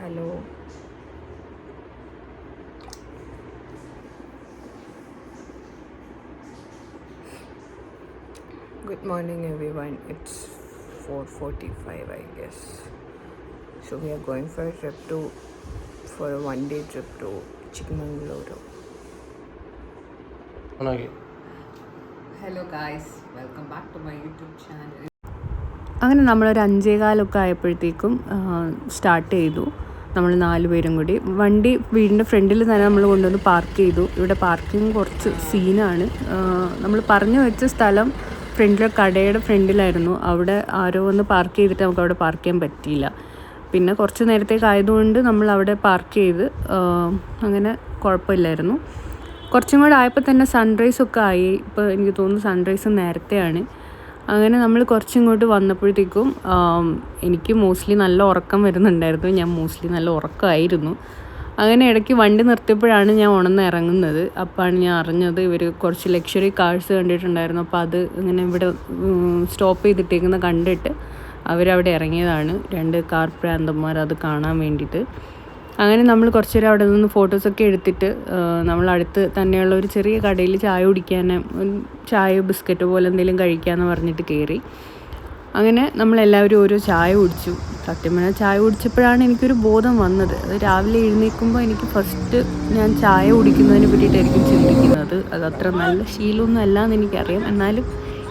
Hello. Good morning everyone. It's 4:45 I guess. So we are going for a one-day trip to Chikmagaluru. Hello guys. Welcome back to my YouTube channel. അങ്ങനെ നമ്മളൊരു 5:15 ആയപ്പോഴത്തേക്കും start ചെയ്തു. നമ്മൾ 4 പേരും കൂടി വണ്ടി വീടിൻ്റെ ഫ്രണ്ടിൽ തന്നെ നമ്മൾ കൊണ്ടുവന്ന് പാർക്ക് ചെയ്തു. ഇവിടെ പാർക്കിംഗ് കുറച്ച് സീനാണ്. നമ്മൾ പറഞ്ഞു വെച്ച സ്ഥലം ഫ്രണ്ടിലെ കടയുടെ ഫ്രണ്ടിലായിരുന്നു. അവിടെ ആരോ വന്ന് പാർക്ക് ചെയ്തിട്ട് നമുക്ക് അവിടെ പാർക്ക് ചെയ്യാൻ പറ്റിയില്ല. പിന്നെ കുറച്ച് നേരത്തേക്കായതുകൊണ്ട് നമ്മൾ അവിടെ പാർക്ക് ചെയ്ത് അങ്ങനെ കുഴപ്പമില്ലായിരുന്നു. കുറച്ചും കൂടെ ആയപ്പോൾ തന്നെ സൺറൈസൊക്കെ ആയി. ഇപ്പോൾ എനിക്ക് തോന്നുന്നു സൺറൈസ് നേരത്തെയാണ്. അങ്ങനെ നമ്മൾ കുറച്ചിങ്ങോട്ട് വന്നപ്പോഴത്തേക്കും എനിക്ക് മോസ്റ്റ്ലി നല്ല ഉറക്കം വരുന്നുണ്ടായിരുന്നു. ഞാൻ മോസ്റ്റ്ലി നല്ല ഉറക്കമായിരുന്നു. അങ്ങനെ ഇടയ്ക്ക് വണ്ടി നിർത്തിയപ്പോഴാണ് ഞാൻ ഉണർന്ന് ഇറങ്ങുന്നത്. അപ്പോഴാണ് ഞാൻ അറിഞ്ഞത് ഇവർ കുറച്ച് ലക്ഷറി കാർസ് കണ്ടിട്ടുണ്ടായിരുന്നു. അപ്പോൾ അത് ഇങ്ങനെ ഇവിടെ സ്റ്റോപ്പ് ചെയ്തിട്ടേക്കുന്ന കണ്ടിട്ട് അവരവിടെ ഇറങ്ങിയതാണ്. 2 കാർ പ്രാന്തന്മാർ അത് കാണാൻ വേണ്ടിയിട്ട്. അങ്ങനെ നമ്മൾ കുറച്ച് നേരം അവിടെ നിന്ന് ഫോട്ടോസൊക്കെ എടുത്തിട്ട് നമ്മൾ അടുത്ത് തന്നെയുള്ള ഒരു ചെറിയ കടയിൽ ചായ കുടിക്കാൻ, ചായ ബിസ്ക്കറ്റ് പോലെ എന്തെങ്കിലും കഴിക്കാമെന്ന് പറഞ്ഞിട്ട് കയറി. അങ്ങനെ നമ്മളെല്ലാവരും ഓരോ ചായ കുടിച്ചു. സത്യം പറഞ്ഞാൽ ചായ കുടിച്ചപ്പോഴാണ് എനിക്കൊരു ബോധം വന്നത്. അത് രാവിലെ എഴുന്നേൽക്കുമ്പോൾ എനിക്ക് ഫസ്റ്റ് ഞാൻ ചായ കുടിക്കുന്നതിനെ പറ്റിയിട്ടായിരിക്കും ചിന്തിക്കുന്നത്. അത് അത്ര നല്ല ശീലമൊന്നും അല്ല എന്ന് എനിക്കറിയാം. എന്നാലും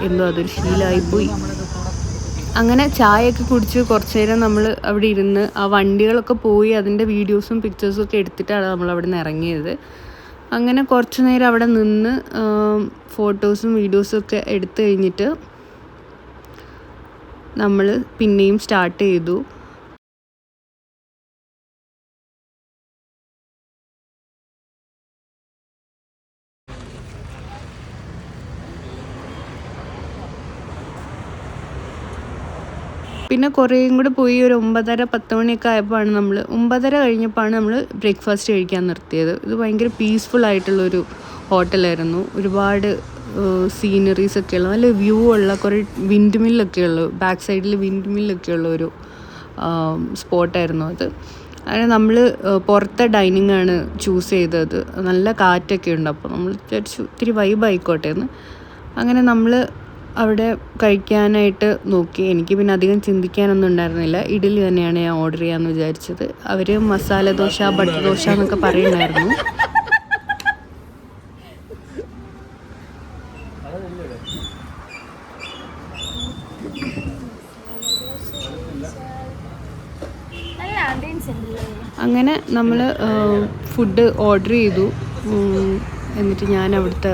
എന്തോ അതൊരു ശീലമായിപ്പോയി. അങ്ങനെ ചായയൊക്കെ കുടിച്ച് കുറച്ച് നേരം നമ്മൾ അവിടെ ഇരുന്ന് ആ വണ്ടികളൊക്കെ പോയി അതിൻ്റെ വീഡിയോസും പിക്ചേഴ്സും ഒക്കെ എടുത്തിട്ടാണ് നമ്മൾ അവിടെ നിന്ന് ഇറങ്ങിയത്. അങ്ങനെ കുറച്ച് നേരം അവിടെ നിന്ന് ഫോട്ടോസും വീഡിയോസും ഒക്കെ എടുത്തു കഴിഞ്ഞിട്ട് നമ്മൾ പിന്നെയും സ്റ്റാർട്ട് ചെയ്തു. പിന്നെ കുറേയും കൂടെ പോയി ഒരു 9:30-10 മണിയൊക്കെ ആയപ്പോഴാണ് 9:30 കഴിഞ്ഞപ്പോഴാണ് നമ്മൾ ബ്രേക്ക്ഫാസ്റ്റ് കഴിക്കാൻ നിർത്തിയത്. ഇത് ഭയങ്കര പീസ്ഫുൾ ആയിട്ടുള്ളൊരു ഹോട്ടലായിരുന്നു. ഒരുപാട് സീനറീസൊക്കെ ഉള്ള നല്ല വ്യൂ ഉള്ള കുറേ വിൻഡ് മില്ലൊക്കെ ഉള്ളു, ബാക്ക് സൈഡിൽ വിൻഡ് മില്ലൊക്കെ ഉള്ള ഒരു സ്പോട്ടായിരുന്നു അത്. അങ്ങനെ നമ്മൾ പുറത്തെ ഡൈനിങ് ആണ് ചൂസ് ചെയ്തത്. നല്ല കാറ്റൊക്കെ ഉണ്ട്. അപ്പോൾ നമ്മൾ വിചാരിച്ചു ഇത്തിരി വൈബ് ആയിക്കോട്ടെ എന്ന്. അങ്ങനെ നമ്മൾ അവിടെ കഴിക്കാനായിട്ട് നോക്കി. എനിക്ക് പിന്നെ അധികം ചിന്തിക്കാനൊന്നും ഉണ്ടായിരുന്നില്ല. ഇഡ്ഡലി തന്നെയാണ് ഞാൻ ഓർഡർ ചെയ്യാമെന്ന് വിചാരിച്ചത്. അവർ മസാല ദോശ, ബട്ടർ ദോശ എന്നൊക്കെ പറയുന്നുണ്ടായിരുന്നു. അങ്ങനെ നമ്മൾ ഫുഡ് ഓർഡർ ചെയ്തു. എന്നിട്ട് ഞാൻ അവിടുത്തെ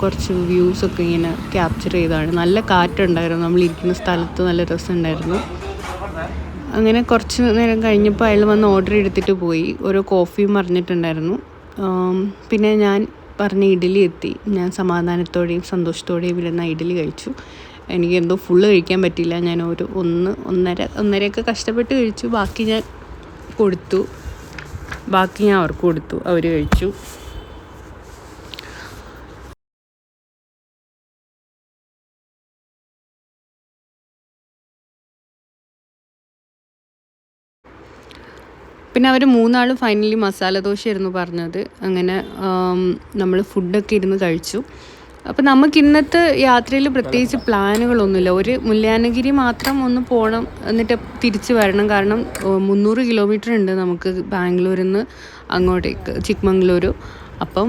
കുറച്ച് വ്യൂസൊക്കെ ഇങ്ങനെ ക്യാപ്ചർ ചെയ്തതാണ്. നല്ല കാറ്റുണ്ടായിരുന്നു. നമ്മളിരിക്കുന്ന സ്ഥലത്ത് നല്ല രസമുണ്ടായിരുന്നു. അങ്ങനെ കുറച്ച് നേരം കഴിഞ്ഞപ്പോൾ അയാൾ വന്ന് ഓർഡർ എടുത്തിട്ട് പോയി. ഓരോ കോഫിയും പറഞ്ഞിട്ടുണ്ടായിരുന്നു. പിന്നെ ഞാൻ പറഞ്ഞ ഇഡ്ഡലി എത്തി. ഞാൻ സമാധാനത്തോടെയും സന്തോഷത്തോടെയും ഇരുന്ന ഇഡ്ഡലി കഴിച്ചു. എനിക്ക് എന്തോ ഫുള്ള് കഴിക്കാൻ പറ്റില്ല. ഞാൻ ഒരു ഒന്നരയൊക്കെ കഷ്ടപ്പെട്ട് കഴിച്ചു. ബാക്കി ഞാൻ അവർക്ക് കൊടുത്തു. അവർ കഴിച്ചു. പിന്നെ അവർ 3 ആളും ഫൈനലി മസാല ദോശയായിരുന്നു പറഞ്ഞത്. അങ്ങനെ നമ്മൾ ഫുഡൊക്കെ ഇരുന്ന് കഴിച്ചു. അപ്പോൾ നമുക്ക് ഇന്നത്തെ യാത്രയിൽ പ്രത്യേകിച്ച് പ്ലാനുകളൊന്നുമില്ല. ഒരു മുല്ലയാനഗിരി മാത്രം ഒന്ന് പോകണം, എന്നിട്ട് തിരിച്ച് വരണം. കാരണം 300 കിലോമീറ്റർ ഉണ്ട് നമുക്ക് ബാംഗ്ലൂരിൽ നിന്ന് അങ്ങോട്ടേക്ക് ചിക്മംഗ്ലൂരു. അപ്പം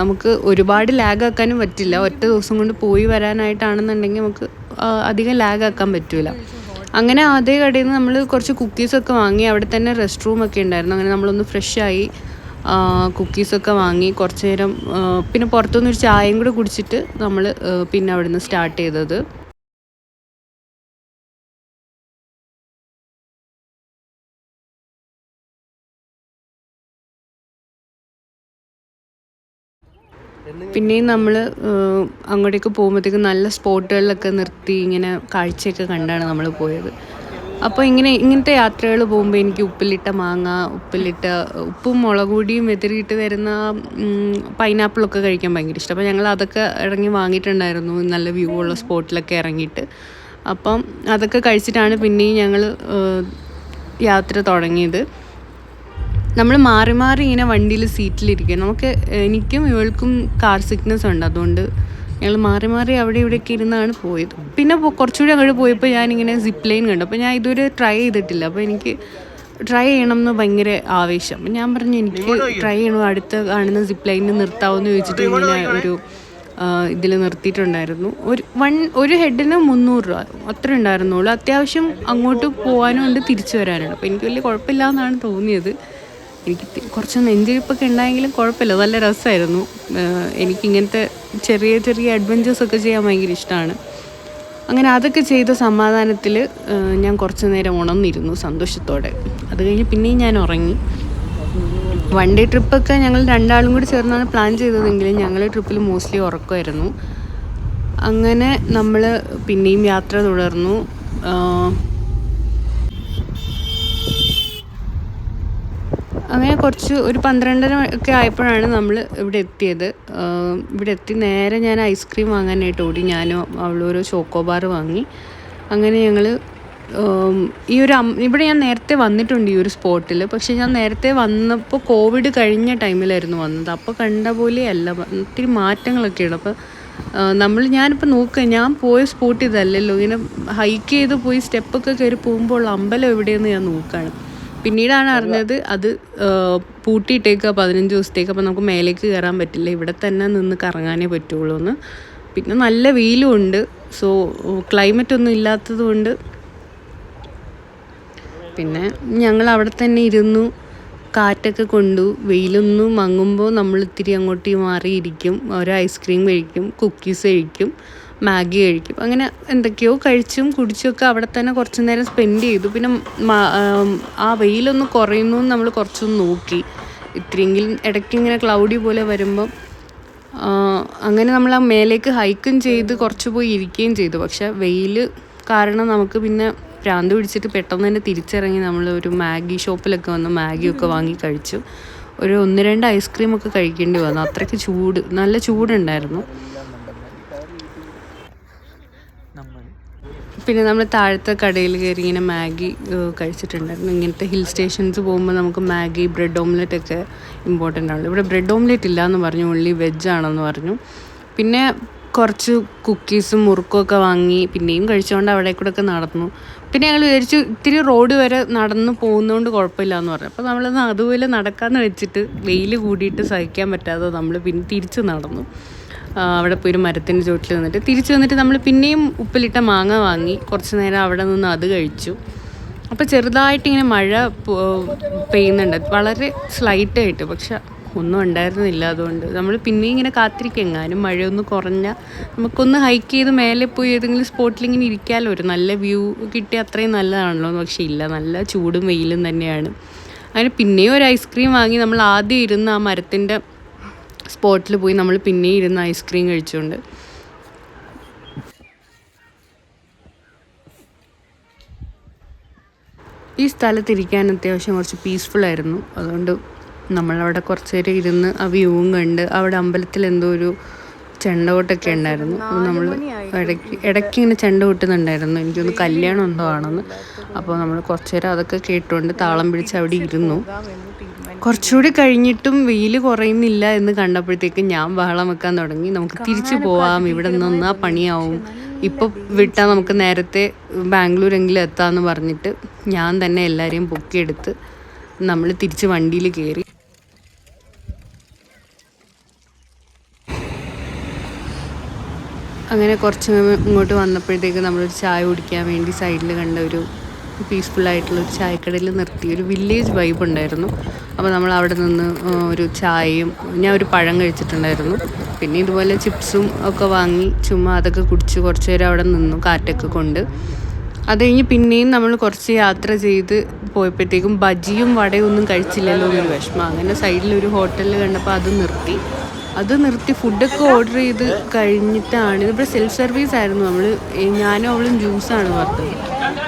നമുക്ക് ഒരുപാട് ലാഗ് ആക്കാനും പറ്റില്ല. ഒറ്റ ദിവസം കൊണ്ട് പോയി വരാനായിട്ടാണെന്നുണ്ടെങ്കിൽ നമുക്ക് അധികം ലാഗ് ആക്കാൻ പറ്റില്ല. അങ്ങനെ അതേ കടയിൽ നിന്ന് നമ്മൾ കുറച്ച് കുക്കീസൊക്കെ വാങ്ങി. അവിടെ തന്നെ റെസ്റ്റ് റൂമൊക്കെ ഉണ്ടായിരുന്നു. അങ്ങനെ നമ്മളൊന്ന് ഫ്രഷായി കുക്കീസൊക്കെ വാങ്ങി കുറച്ച് നേരം പിന്നെ പുറത്തുനിന്നൊരു ചായയും കൂടെ കുടിച്ചിട്ട് നമ്മൾ പിന്നെ അവിടെ നിന്ന് സ്റ്റാർട്ട് ചെയ്തത്. പിന്നെയും നമ്മൾ അങ്ങോട്ടേക്ക് പോകുമ്പോഴത്തേക്കും നല്ല സ്പോട്ടുകളിലൊക്കെ നിർത്തി ഇങ്ങനെ കാഴ്ചയൊക്കെ കണ്ടാണ് നമ്മൾ പോയത്. അപ്പോൾ ഇങ്ങനത്തെ യാത്രകൾ പോകുമ്പോൾ എനിക്ക് ഉപ്പിലിട്ട മാങ്ങ, ഉപ്പും മുളക് പൊടിയും വെതറിയിട്ട് വരുന്ന പൈനാപ്പിളൊക്കെ കഴിക്കാൻ ഭയങ്കര ഇഷ്ടം. അപ്പോൾ ഞങ്ങൾ അതൊക്കെ ഇറങ്ങി വാങ്ങിയിട്ടുണ്ടായിരുന്നു നല്ല വ്യൂ ഉള്ള സ്പോട്ടിലൊക്കെ ഇറങ്ങിയിട്ട്. അപ്പം അതൊക്കെ കഴിച്ചിട്ടാണ് പിന്നെയും ഞങ്ങൾ യാത്ര തുടങ്ങിയത്. നമ്മൾ മാറി മാറി ഇങ്ങനെ വണ്ടിയിൽ സീറ്റിലിരിക്കുക. എനിക്കും ഇവൾക്കും കാർ സിക്നസ് ഉണ്ട്, അതുകൊണ്ട് ഞങ്ങൾ മാറി മാറി അവിടെ ഇവിടെയൊക്കെ ഇരുന്നാണ് പോയത്. പിന്നെ കുറച്ചുകൂടി അങ്ങോട്ട് പോയപ്പോൾ ഞാനിങ്ങനെ സിപ്പ് ലൈൻ കണ്ടു. അപ്പോൾ ഞാൻ ഇതുവരെ ട്രൈ ചെയ്തിട്ടില്ല, അപ്പോൾ എനിക്ക് ട്രൈ ചെയ്യണം എന്ന് ഭയങ്കര ആവേശം. അപ്പം ഞാൻ പറഞ്ഞു എനിക്ക് ട്രൈ ചെയ്യണം, അടുത്ത കാണുന്ന സിപ്പ് ലൈനിൽ നിർത്താമെന്ന് ചോദിച്ചിട്ട് ഇങ്ങനെ ഒരു ഇതിൽ നിർത്തിയിട്ടുണ്ടായിരുന്നു. ഒരു ഹെഡിന് 300 രൂപ അത്ര ഉണ്ടായിരുന്നുള്ളൂ. അത്യാവശ്യം അങ്ങോട്ട് പോകാനും ഉണ്ട് തിരിച്ചു വരാനുണ്ട്. അപ്പോൾ എനിക്ക് വലിയ കുഴപ്പമില്ല എന്നാണ് തോന്നിയത്. എനിക്ക് കുറച്ച് നെഞ്ചിരിപ്പൊക്കെ ഉണ്ടായെങ്കിലും കുഴപ്പമില്ല, നല്ല രസമായിരുന്നു. എനിക്കിങ്ങനത്തെ ചെറിയ ചെറിയ അഡ്വഞ്ചേഴ്സൊക്കെ ചെയ്യാൻ ഭയങ്കര ഇഷ്ടമാണ്. അങ്ങനെ അതൊക്കെ ചെയ്ത സമാധാനത്തിൽ ഞാൻ കുറച്ച് നേരം ഉണർന്നിരുന്നു സന്തോഷത്തോടെ. അത് കഴിഞ്ഞ് പിന്നെയും ഞാൻ ഉറങ്ങി. വൺ ഡേ ട്രിപ്പൊക്കെ ഞങ്ങൾ 2 ആളും കൂടി ചേർന്നാണ് പ്ലാൻ ചെയ്തതെങ്കിലും ഞങ്ങൾ ട്രിപ്പിൽ മോസ്റ്റ്ലി ഉറക്കമായിരുന്നു. അങ്ങനെ നമ്മൾ പിന്നെയും യാത്ര തുടർന്നു. അങ്ങനെ ഒരു 12:30 ഒക്കെ ആയപ്പോഴാണ് നമ്മൾ ഇവിടെ എത്തിയത്. ഇവിടെ എത്തി നേരെ ഞാൻ ഐസ്ക്രീം വാങ്ങാനായിട്ട് ഓടി. ഞാനും അവളൊരു ചോക്കോബാർ വാങ്ങി. അങ്ങനെ ഞങ്ങൾ ഇവിടെ ഞാൻ നേരത്തെ വന്നിട്ടുണ്ട് ഈ ഒരു സ്പോട്ടിൽ. പക്ഷേ ഞാൻ നേരത്തെ വന്നപ്പോൾ കോവിഡ് കഴിഞ്ഞ ടൈമിലായിരുന്നു വന്നത്. അപ്പോൾ കണ്ട പോലെയല്ല, ഒത്തിരി മാറ്റങ്ങളൊക്കെയാണ്. അപ്പോൾ ഞാനിപ്പോൾ നോക്കുക, ഞാൻ പോയ സ്പോട്ട് ഇതല്ലല്ലോ. ഇങ്ങനെ ഹൈക്ക് ചെയ്ത് പോയി സ്റ്റെപ്പൊക്കെ കയറി പോകുമ്പോൾ അമ്പലം എവിടെയെന്ന് ഞാൻ നോക്കുകയാണ്. പിന്നീടാണ് അറിഞ്ഞത് അത് പൂട്ടിയിട്ടേക്കുക 15 ദിവസത്തേക്ക്. അപ്പോൾ നമുക്ക് മേലേക്ക് കയറാൻ പറ്റില്ല, ഇവിടെ തന്നെ നിന്ന് കറങ്ങാനേ പറ്റുള്ളൂ എന്ന്. പിന്നെ നല്ല വെയിലും ഉണ്ട്, സോ ക്ലൈമറ്റ് ഒന്നും ഇല്ലാത്തത് കൊണ്ട് പിന്നെ ഞങ്ങൾ അവിടെ തന്നെ ഇരുന്നു, കാറ്റൊക്കെ കൊണ്ടു. വെയിലൊന്നും മങ്ങുമ്പോൾ നമ്മൾ ഇത്തിരി അങ്ങോട്ട് മാറിയിരിക്കും. ഒരു ഐസ്ക്രീം കഴിക്കും, കുക്കീസ് കഴിക്കും, മാഗി കഴിക്കും. അങ്ങനെ എന്തൊക്കെയോ കഴിച്ചും കുടിച്ചുമൊക്കെ അവിടെ തന്നെ കുറച്ച് നേരം സ്പെൻഡ് ചെയ്തു. പിന്നെ ആ വെയിലൊന്ന് കുറയുന്നു നമ്മൾ കുറച്ചൊന്ന് നോക്കി. ഇത്തിരിയെങ്കിലും ഇടയ്ക്ക് ഇങ്ങനെ ക്ലൗഡി പോലെ വരുമ്പം അങ്ങനെ നമ്മൾ ആ മേലേക്ക് ഹൈക്കും ചെയ്ത് കുറച്ച് പോയി ഇരിക്കുകയും ചെയ്തു. പക്ഷേ വെയിൽ കാരണം നമുക്ക് പിന്നെ ഭ്രാന്ത് പിടിച്ചിട്ട് പെട്ടെന്ന് തന്നെ തിരിച്ചിറങ്ങി നമ്മൾ ഒരു മാഗി ഷോപ്പിലൊക്കെ വന്ന് മാഗിയൊക്കെ വാങ്ങി കഴിച്ചു. 1-2 ഐസ്ക്രീമൊക്കെ കഴിക്കേണ്ടി വന്നു, അത്രയ്ക്ക് നല്ല ചൂടുണ്ടായിരുന്നു. പിന്നെ നമ്മൾ താഴത്തെ കടയിൽ കയറി ഇങ്ങനെ മാഗി കഴിച്ചിട്ടുണ്ടായിരുന്നു. ഇങ്ങനത്തെ ഹിൽ സ്റ്റേഷൻസ് പോകുമ്പോൾ നമുക്ക് മാഗി, ബ്രെഡ് ഓംലെറ്റ് ഒക്കെ ഇമ്പോർട്ടൻ്റ് ആണ്. ഇവിടെ ബ്രെഡ് ഓംലെറ്റ് ഇല്ലയെന്ന് പറഞ്ഞു, ഉള്ളി വെജ് ആണെന്ന് പറഞ്ഞു. പിന്നെ കുറച്ച് കുക്കീസും മുറുക്കും ഒക്കെ വാങ്ങി പിന്നെയും കഴിച്ചുകൊണ്ട് അവിടെ കൂടെ ഒക്കെ നടന്നു. പിന്നെ ഞങ്ങൾ വിചാരിച്ചു ഇത്തിരി റോഡ് വരെ നടന്നു പോകുന്നതുകൊണ്ട് കുഴപ്പമില്ല എന്ന് പറഞ്ഞു. അപ്പോൾ നമ്മളത് അതുപോലെ നടക്കാമെന്ന് വെച്ചിട്ട് വെയിൽ കൂടിയിട്ട് സഹിക്കാൻ പറ്റാതെ നമ്മൾ പിന്നെ തിരിച്ച് നടന്നു. അവിടെ പോയി ഒരു മരത്തിൻ്റെ ചുവട്ടിൽ നിന്നിട്ട് തിരിച്ച് വന്നിട്ട് നമ്മൾ പിന്നെയും ഉപ്പിലിട്ട മാങ്ങ വാങ്ങി കുറച്ച് നേരം അവിടെ നിന്ന് അത് കഴിച്ചു. അപ്പോൾ ചെറുതായിട്ടിങ്ങനെ മഴ പെയ്യുന്നുണ്ട്, വളരെ സ്ലൈറ്റായിട്ട്, പക്ഷെ ഒന്നും ഉണ്ടായിരുന്നില്ല. അതുകൊണ്ട് നമ്മൾ പിന്നെയും ഇങ്ങനെ കാത്തിരിക്കും, എങ്ങാനും മഴയൊന്ന് കുറഞ്ഞാൽ നമുക്കൊന്ന് ഹൈക്ക് ചെയ്ത് മേലെ പോയി ഏതെങ്കിലും സ്പോട്ടിൽ ഇങ്ങനെ ഇരിക്കാമല്ലോ, ഒരു നല്ല വ്യൂ കിട്ടിയ അത്രയും നല്ലതാണല്ലോ. പക്ഷേ ഇല്ല, നല്ല ചൂടും വെയിലും തന്നെയാണ്. അങ്ങനെ പിന്നെയും ഒരു ഐസ്ക്രീം വാങ്ങി നമ്മൾ ആദ്യം ഇരുന്ന് ആ മരത്തിൻ്റെ സ്പോട്ടിൽ പോയി നമ്മൾ പിന്നെയും ഇരുന്ന് ഐസ്ക്രീം കഴിച്ചുകൊണ്ട് ഈ സ്ഥലത്തിരിക്കാൻ അത്യാവശ്യം കുറച്ച് പീസ്ഫുള്ളായിരുന്നു. അതുകൊണ്ട് നമ്മളവിടെ കുറച്ച് നേരം ഇരുന്ന് ആ വ്യൂവും കണ്ട് അവിടെ അമ്പലത്തിൽ എന്തോ ഒരു ചെണ്ടകൊട്ടൊക്കെ ഉണ്ടായിരുന്നു. അപ്പോൾ നമ്മൾ ഇടയ്ക്ക് ഇങ്ങനെ ചെണ്ട കൊട്ടുന്നുണ്ടായിരുന്നു, എനിക്കൊന്ന് കല്യാണം എന്തോ ആണെന്ന്. അപ്പോൾ നമ്മൾ കുറച്ച് നേരം അതൊക്കെ കേട്ടുകൊണ്ട് താളം പിടിച്ച് അവിടെ ഇരുന്നു. കുറച്ചുകൂടി കഴിഞ്ഞിട്ടും വെയിൽ കുറയുന്നില്ല എന്ന് കണ്ടപ്പോഴത്തേക്കും ഞാൻ ബഹളം വെക്കാൻ തുടങ്ങി. നമുക്ക് തിരിച്ചു പോവാം, ഇവിടെ നിന്നാ പണിയാവും, ഇപ്പോൾ വിട്ടാൽ നമുക്ക് നേരത്തെ ബാംഗ്ലൂരെങ്കിലും എത്താമെന്ന് പറഞ്ഞിട്ട് ഞാൻ തന്നെ എല്ലാവരെയും പൊക്കിയെടുത്ത് നമ്മൾ തിരിച്ച് വണ്ടിയിൽ കയറി. അങ്ങനെ കുറച്ച് ഇങ്ങോട്ട് വന്നപ്പോഴത്തേക്ക് നമ്മളൊരു ചായ കുടിക്കാൻ വേണ്ടി സൈഡിൽ കണ്ട ഒരു പീസ്ഫുള്ളായിട്ടുള്ളൊരു ചായക്കടയിൽ നിർത്തി. ഒരു വില്ലേജ് വൈബ് ഉണ്ടായിരുന്നു. അപ്പോൾ നമ്മൾ അവിടെ നിന്ന് ഒരു ചായയും ഞാൻ ഒരു പഴം കഴിച്ചിട്ടുണ്ടായിരുന്നു. പിന്നെ ഇതുപോലെ ചിപ്സും ഒക്കെ വാങ്ങി ചുമ്മാ അതൊക്കെ കുടിച്ച് കുറച്ച് നേരം അവിടെ നിന്നു കാറ്റൊക്കെ കൊണ്ട്. അത് കഴിഞ്ഞ് പിന്നെയും നമ്മൾ കുറച്ച് യാത്ര ചെയ്ത് പോയപ്പോഴത്തേക്കും ബജിയും വടയും ഒന്നും കഴിച്ചില്ലല്ലോ എന്നൊരു വിഷമം. അങ്ങനെ സൈഡിലൊരു ഹോട്ടലിൽ കണ്ടപ്പോൾ അത് നിർത്തി ഫുഡൊക്കെ ഓർഡർ ചെയ്ത് കഴിഞ്ഞിട്ടാണ്. ഇതിപ്പോൾ സെൽഫ് സർവീസ് ആയിരുന്നു. ഞാനും അവളും ജ്യൂസാണ് പറഞ്ഞത്.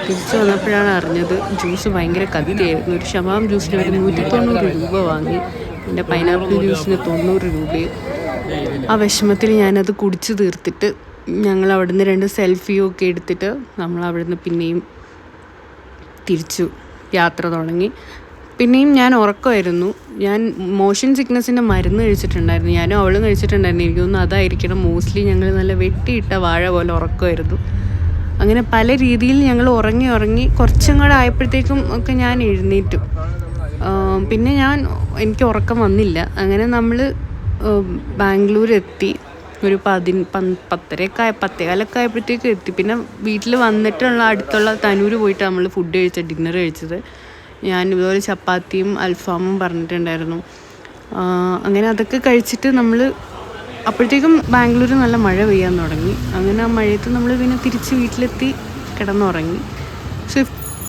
തിരിച്ചു വന്നപ്പോഴാണ് അറിഞ്ഞത് ജ്യൂസ് ഭയങ്കര കത്തിയായിരുന്നു. ഒരു ഷമാം ജ്യൂസിന് ഒരു 190 രൂപ വാങ്ങി, പിന്നെ പൈനാപ്പിൾ ജ്യൂസിന് 90 രൂപയും. ആ വിഷമത്തിൽ ഞാനത് കുടിച്ച് തീർത്തിട്ട് ഞങ്ങൾ അവിടുന്ന് 2 സെൽഫിയും ഒക്കെ എടുത്തിട്ട് നമ്മൾ അവിടുന്ന് പിന്നെയും തിരിച്ചു യാത്ര തുടങ്ങി. പിന്നെയും ഞാൻ ഉറക്കമായിരുന്നു. ഞാൻ മോഷൻ സിക്നസ്സിൻ്റെ മരുന്ന് കഴിച്ചിട്ടുണ്ടായിരുന്നു. ഞാനും അവളും കഴിച്ചിട്ടുണ്ടായിരുന്നു. എനിക്ക് തോന്നുന്നു അതായിരിക്കണം. മോസ്റ്റ്ലി ഞങ്ങൾ നല്ല വെട്ടിയിട്ട വാഴ പോലെ ഉറക്കമായിരുന്നു. അങ്ങനെ പല രീതിയിൽ ഞങ്ങൾ ഉറങ്ങി കുറച്ചും കൂടെ ആയപ്പോഴത്തേക്കും ഒക്കെ ഞാൻ എഴുന്നേറ്റു. പിന്നെ എനിക്ക് ഉറക്കം വന്നില്ല. അങ്ങനെ നമ്മൾ ബാംഗ്ലൂർ എത്തി. ഒരു 10:30 ആയപ്പോഴത്തേക്കും എത്തി. പിന്നെ വീട്ടിൽ വന്നിട്ടുള്ള അടുത്തുള്ള തനൂർ പോയിട്ട് നമ്മൾ ഡിന്നർ കഴിച്ചത്. ഞാൻ ഇതുപോലെ ചപ്പാത്തിയും അൽഫാമും പറഞ്ഞിട്ടുണ്ടായിരുന്നു. അങ്ങനെ അതൊക്കെ കഴിച്ചിട്ട് നമ്മൾ അപ്പോഴത്തേക്കും ബാംഗ്ലൂർ നല്ല മഴ പെയ്യാൻ തുടങ്ങി. അങ്ങനെ ആ മഴയത്ത് നമ്മൾ പിന്നെ തിരിച്ച് വീട്ടിലെത്തി കിടന്നുറങ്ങി.